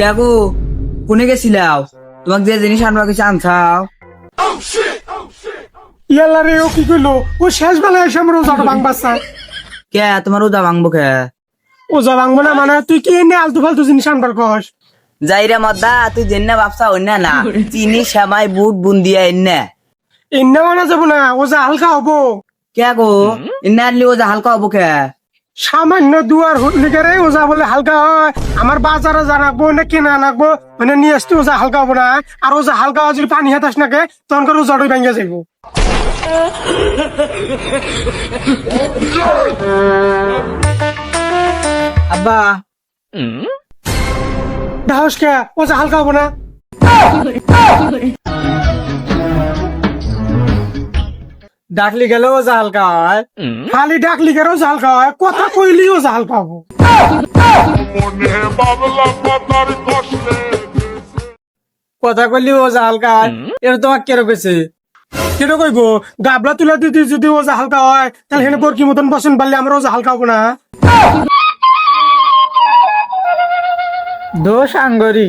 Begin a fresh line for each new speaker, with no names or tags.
কে গো কোনে গেছিলাও? তোমাকে যে জিনিস আনবা কিছু আনছাও?
ইয়াল্লা রে, ও কি করলো? ও শেষ বেলায় এসে আমার ওজাটা ভাঙবাচ্ছা।
কে তোমার উদা ভাঙবো কে?
ওজা ভাঙবো না মানে? তুই কি এনে আলতু ফালতু জিনিস আনবার কস?
যাইরে মদ্দা, তুই জেন্না বাপসা অন্যা না, চিনি সেমাই বুট বুন্দিয়া এন্না।
এনে মানা যাবো না, ওজা হালকা হবো।
কে গো এন্না আনলি ও যা হালকা হবো কে?
সামান্য দুয়ার হুটলিকারে ওজা বলে হালকা হয়? আমার বাজারে জানাকবো না কেনা আনাকবো মানে নিয়ে আসতে ওজা হালকা হবো না? আর ওজা হালকা হওয়া যদি পানি হাতাস নাকে তখন করে ওজাটাই ভেঙে যাইবো।
আব্বা
দাহস কে ওজা হালকা হবো না? ডাকলি গেলে ওজা হালকা হয়, খালি ডাকলি গেলে ওজা হালকা হয়, কথা কইলি ওজা হালকা হবো। কথা কইলি ওজা হালকা হয়, এটা তোমার কেরো কইছে? কেটে কইব গাবলা তুলা দিদি যদি ওজা হালকা হয় তাহলে হেনে বরকি মতন বসেন পারলে আমার ওজা হালকা হবো না? দোষ আঙ্গরি।